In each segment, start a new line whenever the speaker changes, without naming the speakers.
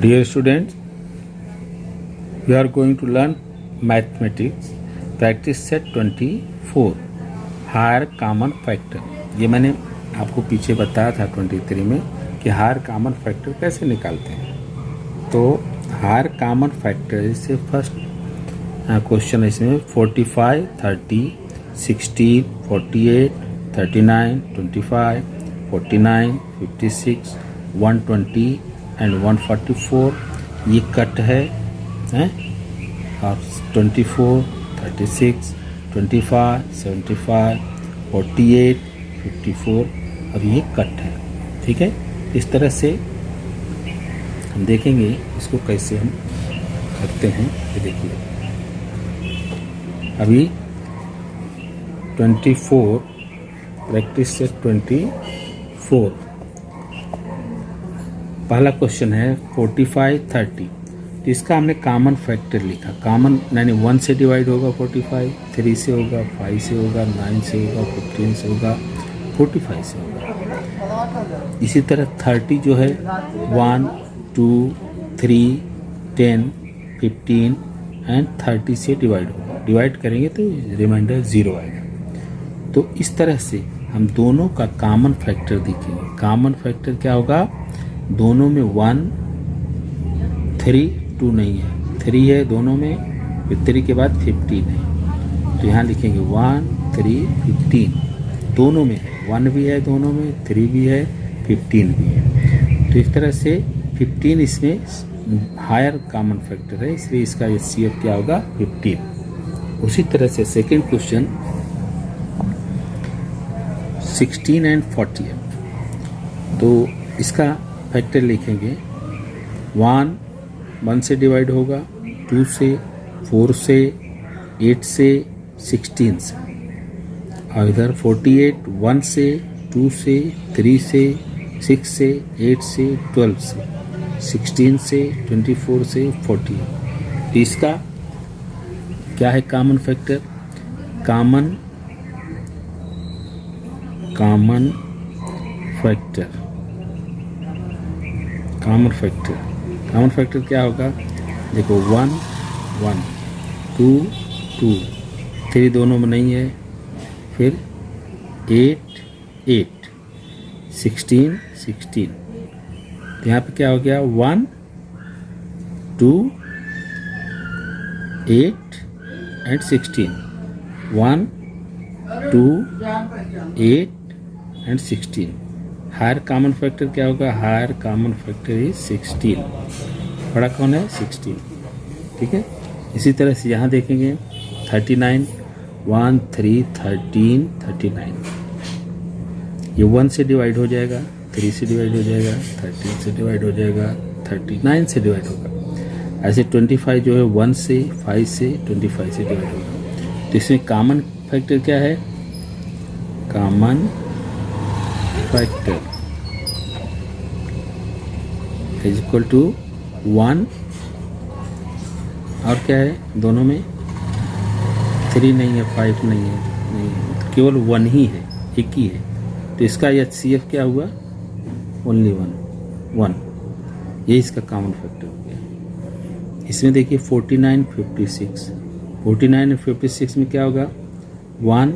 Dear students, we are going to learn mathematics practice set 24 higher common factor. ये मैंने आपको पीछे बताया था 23 में कि हायर कॉमन फैक्टर कैसे निकालते हैं। तो हायर कॉमन फैक्टर से फर्स्ट क्वेश्चन इसमें 45, 30, 16, 48, 39, 25, 49, 56, 120 एंड 144 ये कट है और 24, 36, 25, 75, 48, 54 अब ये कट है। ठीक है, इस तरह से हम देखेंगे इसको कैसे हम करते हैं। ये देखिए अभी 24 प्रैक्टिस से 24 पहला क्वेश्चन है 45, 30। तो इसका हमने कॉमन फैक्टर लिखा। कॉमन यानी 1 से डिवाइड होगा 45, 3 से होगा, 5 से होगा, 9 से होगा, 15 से होगा, 45 से होगा। इसी तरह 30 जो है 1, 2, 3, 10, 15 एंड 30 से डिवाइड होगा। डिवाइड करेंगे तो रिमाइंडर 0 आएगा। तो इस तरह से हम दोनों का कॉमन फैक्टर देखेंगे। कॉमन फैक्टर क्या होगा? दोनों में 1, 3, 2 नहीं है, 3 है दोनों में, फिर 3 के बाद 15 है। तो यहाँ लिखेंगे 1, 3, 15 दोनों में है, 1 भी है दोनों में, 3 भी है, 15 भी है। तो इस तरह से 15 इसमें हायर कॉमन फैक्टर है, इसलिए इसका HCF क्या होगा? 15। उसी तरह से सेकेंड क्वेश्चन 16 एंड 40 है। तो इसका फैक्टर लिखेंगे 1 से डिवाइड होगा, 2 से, 4 से, 8 से, 16 से। और इधर 48 1 से, 2 से, 3 से, 6 से, 8 से, 12 से, 16 से, 24 से, 40। तो इसका क्या है कॉमन फैक्टर? कॉमन फैक्टर क्या होगा? देखो 1, 1, 2, 2, 3 दोनों में नहीं है, फिर 8, 8, 16, 16। तो यहाँ पे क्या हो गया? 1, 2, 8 and 16। 1, 2, 8 and 16। Higher common factor क्या होगा? Higher common factor is 16। बड़ा कौन है? 16। ठीक है, इसी तरह से यहाँ देखेंगे 39, 1, 3, 13, 39। ये 1 से डिवाइड हो जाएगा, 3 से डिवाइड हो जाएगा, 13 से डिवाइड हो जाएगा, 39 से डिवाइड होगा। ऐसे 25 जो है 1 से, 5 से, 25 से डिवाइड होगा। तो इसमें कॉमन फैक्टर क्या है? Common factor is equal to 1 और क्या है दोनों में? 3 नहीं है, 5 नहीं है, केवल 1 ही है, एक ही है। तो इसका HCF क्या हुआ? ओनली 1। ये इसका कॉमन फैक्टर हो गया। इसमें देखिए 49, 56। 49 और 56 में क्या होगा? 1,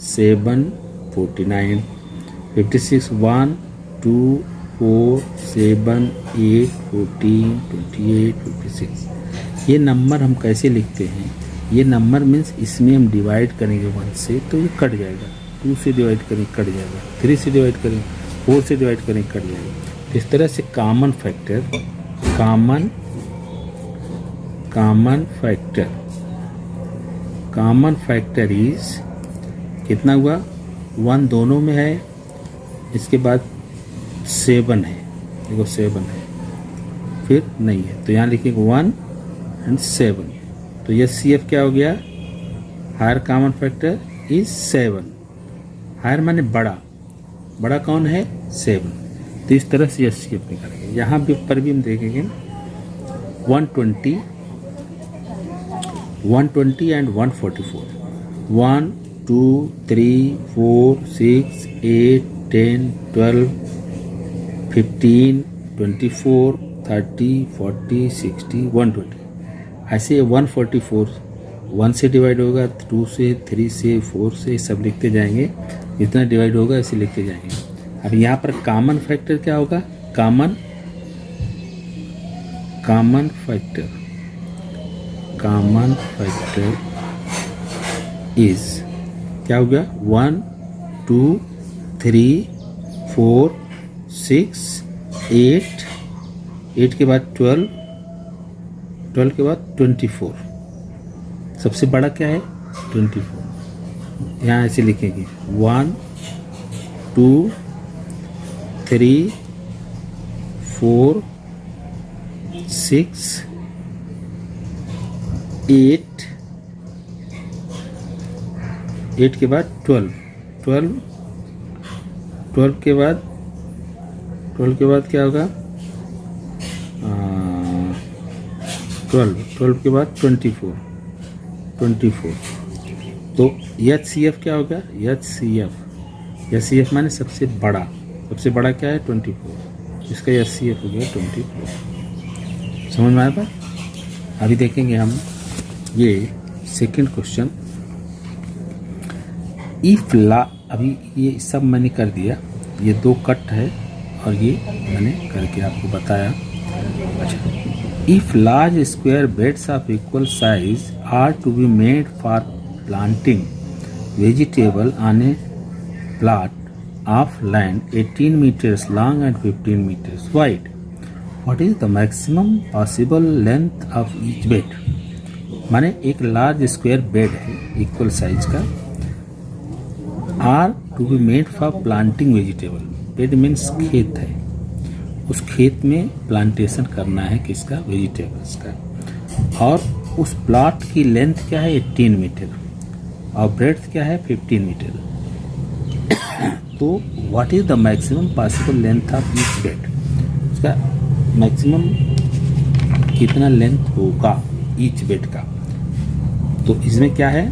7, 49, 56, 1, 2, 4, 7, 8, 14, 28, 56। ये नंबर हम कैसे लिखते हैं? ये नंबर मीन्स इसमें हम डिवाइड करेंगे 1 से तो ये कट जाएगा, 2 से डिवाइड करेंगे कट जाएगा, 3 से डिवाइड करेंगे, 4 से डिवाइड करेंगे कट जाएगा। तो इस तरह से कॉमन फैक्टर इज कितना हुआ? 1 दोनों में है, इसके बाद 7 है, देखो 7 है, फिर नहीं है, तो यहाँ लिखेंगे 1 एंड 7। तो ये CF क्या हो गया? Higher common factor is 7। Higher माने बड़ा कौन है? 7। तो इस तरह से HCF निकालेंगे। यहाँ भी पर भी हम देखेंगे 120 एंड 144। 1, 2, 3, 4, 6, 8, 10, 12, 15, 24, 30, 40, 60, 120, ऐसे 144 1 से डिवाइड होगा, 2 से, 3 से, 4 से, सब लिखते जाएंगे, जितना डिवाइड होगा ऐसे लिखते जाएंगे। अब यहाँ पर कॉमन फैक्टर क्या होगा? कॉमन फैक्टर इज क्या हो गया? 1 2 3 4 6 8, 8 के बाद 12, 12 के बाद 24, सबसे बड़ा क्या है? 24। यहाँ ऐसे लिखेंगे 1 2 3 4 6 8, 8 के बाद 12, 12 के बाद क्या होगा? 12 के बाद 24, तो HCF क्या होगा? HCF माने सबसे बड़ा क्या है? 24, इसका HCF हो गया 24। समझ में आया बात? अभी देखेंगे हम ये सेकंड क्वेश्चन। इफ ला, अभी ये सब मैंने कर दिया, ये 2 कट है और ये मैंने करके आपको बताया। अच्छा, if large square beds of equal size are to be made for planting vegetable on a plot of land 18 meters long and 15 meters wide, what is the maximum possible length of each bed? माने एक large square bed है equal size का, are to be made for planting vegetable, bed means खेत है, उस खेत में plantation करना है किसका? वेजिटेबल्स का, और उस प्लॉट की लेंथ क्या है? 18 मीटर और ब्रेड्थ क्या है? 15 मीटर। तो what is the maximum possible length of each bed? उसका मैक्सिमम कितना लेंथ होगा ईच बेड का? तो इसमें क्या है?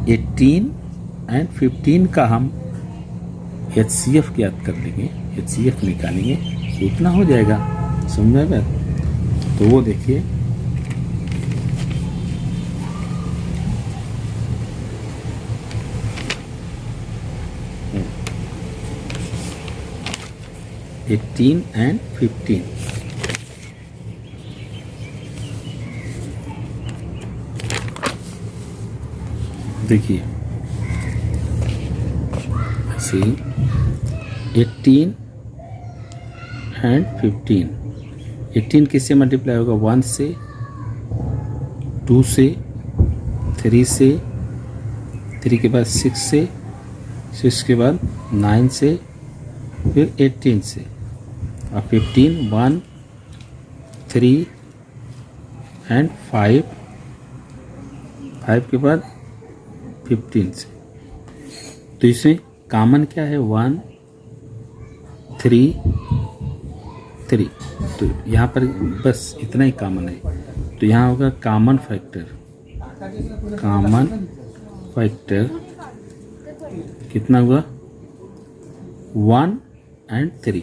18 एंड 15 का हम HCF ज्ञात कर लेंगे, HCF निकालेंगे, उतना हो जाएगा। समझ में बात? तो वो देखिए, एटीन एंड 15, देखिए ऐसे 18 एंड 15, 18 किससे मल्टीप्लाई होगा? 1 से, 2 से, 3 से, 3 के बाद 6 से, 6 के बाद 9 से, फिर 18 से, और 15 1 3 एंड 5, 5 के बाद 15 से। तो इसमें कॉमन क्या है? 1 3 3, तो यहाँ पर बस इतना ही कॉमन है। तो यहाँ होगा कॉमन फैक्टर कितना हुआ? 1 एंड 3,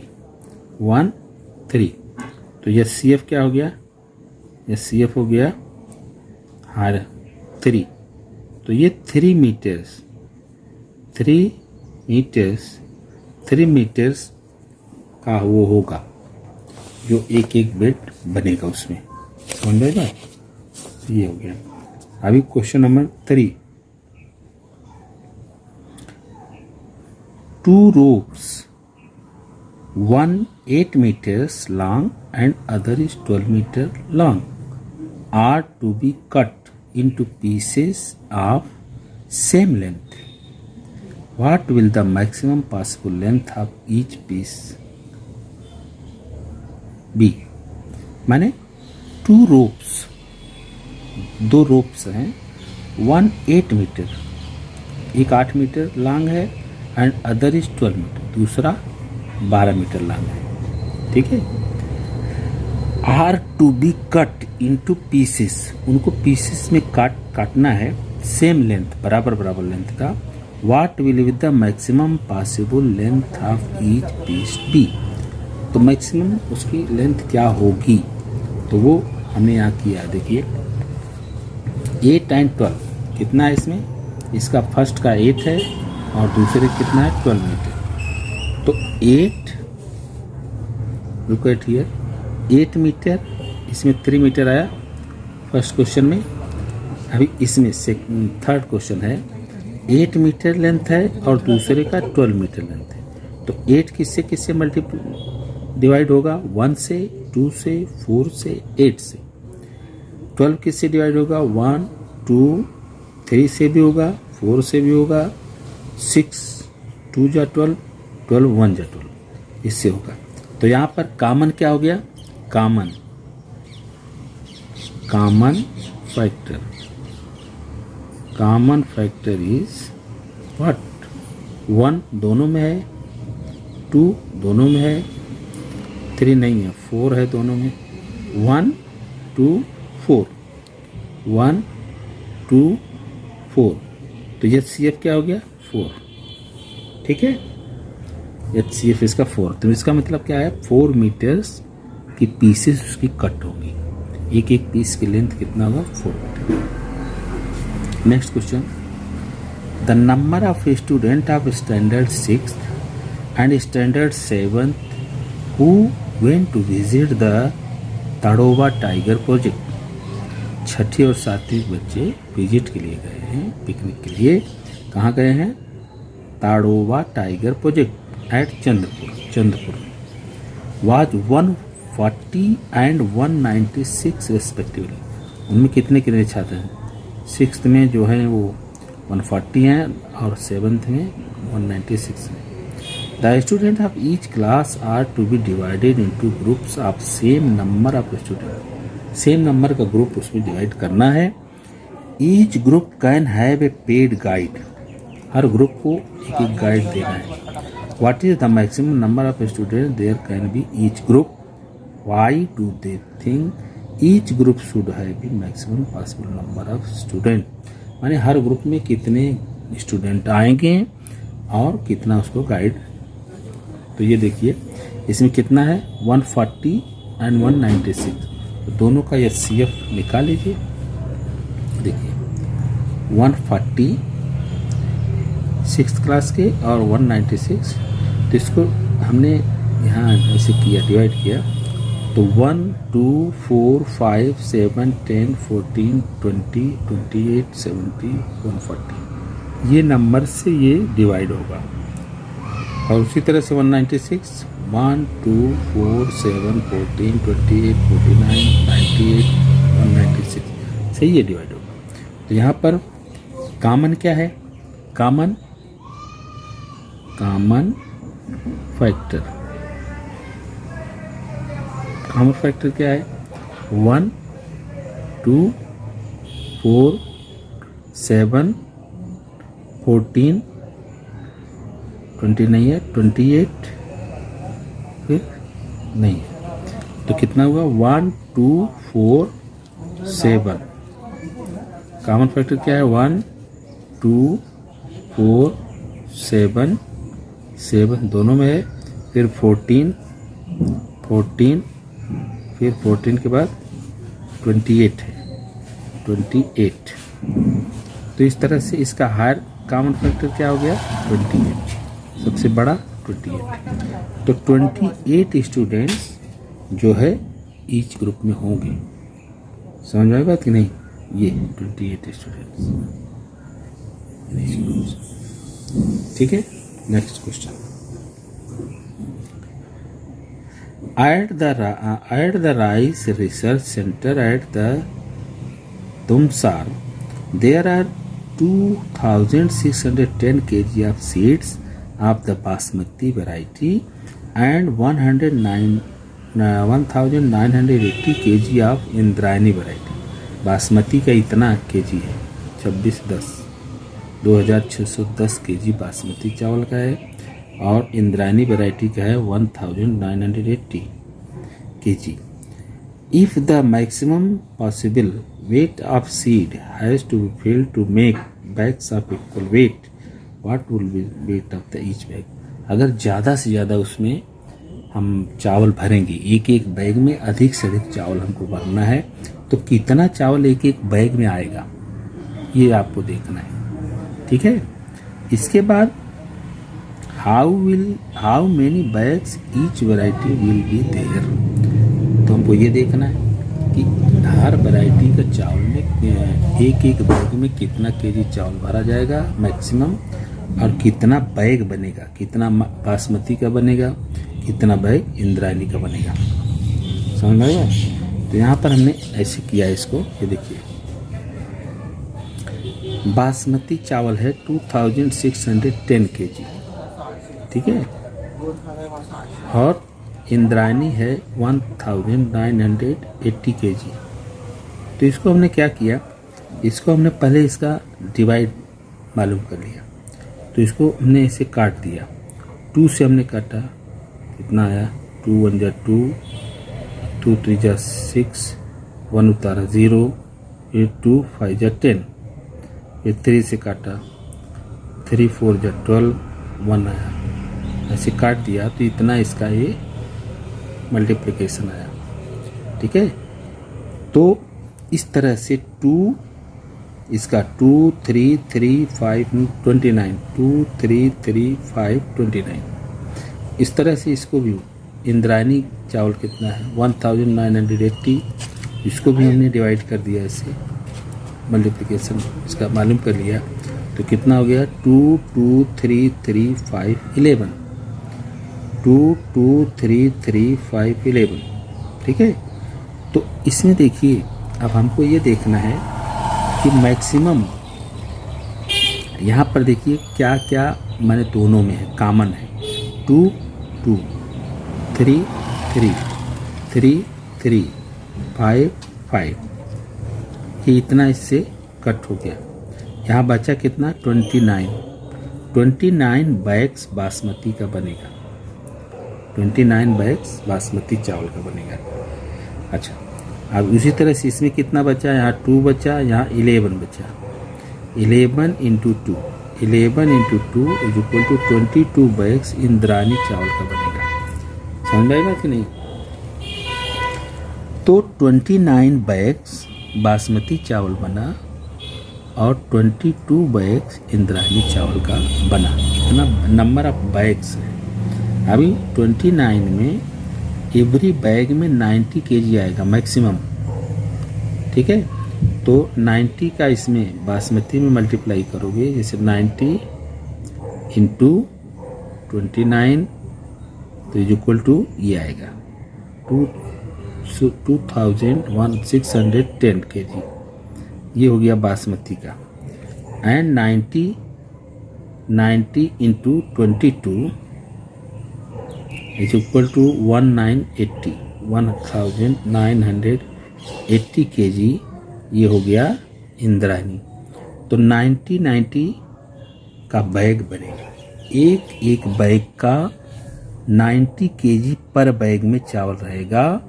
1 3, तो यह HCF क्या हो गया? HCF हो गया 3, तो ये 3 मीटर्स का वो होगा जो एक बेड बनेगा उसमें। समझ में आया? ये हो गया। अभी question number 3, 2 ropes, one 8 meters long and other is 12 meter long, are to be cut into pieces of same length. What will the maximum possible length of each piece be? माने 2 ropes, 2 ropes हैं, 1 8 metre, एक 8 metre long है, and other is 12 metre, दूसरा 12 metre long है। ठीक है। Are to be cut into pieces, उनको pieces में काटना है, सेम लेंथ, बराबर लेंथ का। What will be the maximum possible length of each piece be? तो मैक्सिमम उसकी लेंथ क्या होगी, तो वो हमने यहाँ किया। देखिए 8 एंड 12 कितना है इसमें, इसका फर्स्ट का 8 है और दूसरे कितना है 12 मीटर। तो 8 लुक एट हियर 8 मीटर, इसमें 3 मीटर आया फर्स्ट क्वेश्चन में। अभी इसमें थर्ड क्वेश्चन है 8 मीटर लेंथ है और दूसरे का 12 मीटर लेंथ है। तो 8 किससे किससे डिवाइड होगा, 1 से, 2 से, 4 से, 8 से। 12 किससे डिवाइड होगा, 1 2 3 से भी होगा, 4 से भी होगा, 6 2 जा 12, 12 1 जा 12, इससे होगा। तो यहाँ पर कॉमन क्या हो गया, common factor, common factor is what, 1 दोनों में है, 2 दोनों में है, 3 नहीं है, 4 है दोनों में, 1 2 4, 1 2 4। तो HCF क्या हो गया 4, ठीक है। HCF इसका 4, तो इसका मतलब क्या है 4 मीटर्स की पीसेस उसकी कट होगी, एक एक पीस की लेंथ कितना होगा 4 metre. Next question, the number of student of standard 6th and standard 7th who went to visit the Tadoba tiger project. छठी और सातवीं बच्चे विजिट के लिए गए हैं, पिकनिक के लिए। कहाँ गए हैं, Tadoba tiger project at Chandrapur. Was 140 and 196 respectively. उनमें कितने कितने छात्र हैं, 6th में जो है वो 140 हैं और 7th में 196 हैं। The student of each class are to be divided into groups of same number of student. Same number का ग्रुप उसमें डिवाइड करना है। Each group can have a paid guide. हर ग्रुप को एक एक गाइड देना है। What is the maximum number of student there can be each group. Why do they think each group should have be maximum possible number of student. माने हर group में कितने student आएंगे और कितना उसको गाइड। तो ये देखिए इसमें कितना है 140 एंड 196, तो दोनों का HCF निकाल लीजिए। देखिए 140 6th क्लास के और 196, तो इसको हमने यहाँ ऐसे किया, डिवाइड किया। तो 1 2 4 5 7 10 14 20 28 70 140, ये नंबर से ये डिवाइड होगा। और उसी तरह से 196 1 2 4 7 14 28 49 98 196 सही ये डिवाइड होगा। तो यहाँ पर कॉमन क्या है, कॉमन फैक्टर, कॉमन फैक्टर क्या है 1 2 4 7 14 20 नहीं है, 28 फिर नहीं है, तो कितना हुआ 1 2 4 7। कॉमन फैक्टर क्या है 1 2 4 7 7 दोनों में है, फिर 14 फिर 14 के बाद 28 है 28। तो इस तरह से इसका हायर कॉमन फैक्टर क्या हो गया 28, सबसे बड़ा 28। तो 28 स्टूडेंट्स जो है ईच ग्रुप में होंगे। समझ में आएगा बात कि नहीं, ये 28 स्टूडेंट्स, ठीक है। Next question, at the Rice Research Center at the Tumsar, there are 2,610 kg of seeds of the basmati variety and 1,980 kg of Indrayani variety। Basmati का इतना केजी है 2610 kg बासमती चावल का है, और इंद्रायणी वैरायटी का है 1980 kg। If the maximum possible weight of seed has to be filled to make bags of equal weight, what will be weight of the each bag. अगर ज़्यादा से ज़्यादा उसमें हम चावल भरेंगे, एक एक बैग में अधिक से अधिक चावल हमको भरना है, तो कितना चावल एक एक बैग में आएगा ये आपको देखना है, ठीक है। इसके बाद how many bags each variety will be there, तो हमको ये देखना है कि हर वैरायटी का चावल में एक एक बैग में कितना केजी चावल भरा जाएगा मैक्सिमम, और कितना बैग बनेगा, कितना बासमती का बनेगा, कितना बैग इंद्रायणी का बनेगा, समझ में आया। तो यहाँ पर हमने ऐसे किया इसको, ये देखिए बासमती चावल है 2610 केजी, ठीक है, और इंद्रायणी है 1980 केजी। तो इसको हमने क्या किया, इसको हमने पहले इसका डिवाइड मालूम कर लिया, तो इसको हमने इसे काट दिया, 2 से हमने काटा, कितना आया 2 1 जा 2, 2 3 जा 6, 1 उतारा 0, ये 2 5 जा 10, ये 3 से काटा, 3 4 जा 12, 1 आया, ऐसे काट दिया, तो इतना इसका ये मल्टीप्लिकेशन आया, ठीक है। तो इस तरह से 2 इसका 2 3 3 5 29, 2 3 3 5 29, इस तरह से इसको भी इंद्रायणी चावल कितना है 1980, इसको भी हमने डिवाइड कर दिया, इससे मल्टीप्लिकेशन इसका मालूम कर लिया, तो कितना हो गया 2 2 3 3 5 11, 2 2 3 3 5 11, ठीक है। तो इसमें देखिए अब हमको ये देखना है कि मैक्सिमम यहाँ पर देखिए क्या क्या मैंने दोनों में है, कॉमन है, 2 2 3 3 3 3 5 5, ये इतना इससे कट हो गया, यहाँ बचा कितना 29 बैग्स बासमती का बनेगा, 29 बैग्स बासमती चावल का बनेगा। अच्छा, अब उसी तरह से इसमें कितना बचा, यहाँ 2 बचा, यहाँ 11 बचा, 11 into 2 is equal to 22 bags Indrayani चावल का बनेगा, समझ आएगा कि नहीं। तो 29 बैग्स बासमती चावल बना और 22 बैग्स इंद्रायणी चावल का बना, इतना नंबर ऑफ बैग्स है। अभी 29 में एवरी बैग में 90 केजी आएगा मैक्सिमम, ठीक है। तो 90 का इसमें बासमती में मल्टीप्लाई करोगे, जैसे 90 इंटू 29, तो इज इक्वल टू ये आएगा 2610 केजी, ये हो गया बासमती का। And 90 into 22 is equal to 1980 K G, ये हो गया इंद्रायणी। तो 90 का बैग बनेगा, एक बैग का 90 केजी पर बैग में चावल रहेगा,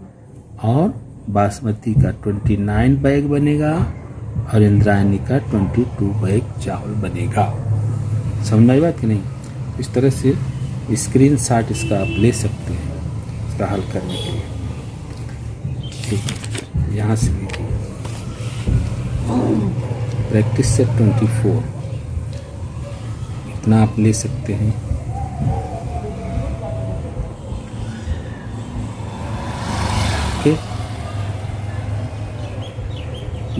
और बासमती का 29 बैग बनेगा, और इंद्रायणी का 22 बैग चावल बनेगा। समझ में आई बात कि नहीं। इस तरह से स्क्रीनशॉट इसका आप ले सकते हैं इसका हल करने के लिए, ठीक है। यहाँ से लीजिए प्रैक्टिस सेट 24, इतना आप ले सकते हैं। ओके,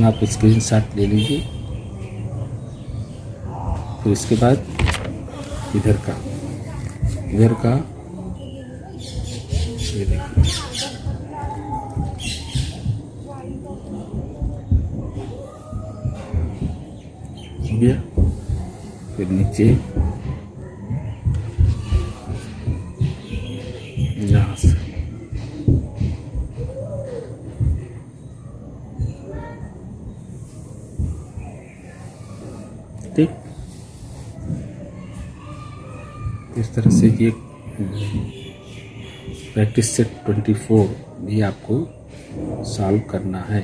आप स्क्रीनशॉट ले लीजिए, फिर इसके बाद इधर का ये देखिए, हो गया। फिर नीचे यहाँ से ठीक, इस तरह से ये प्रैक्टिस सेट 24 भी आपको सॉल्व करना है।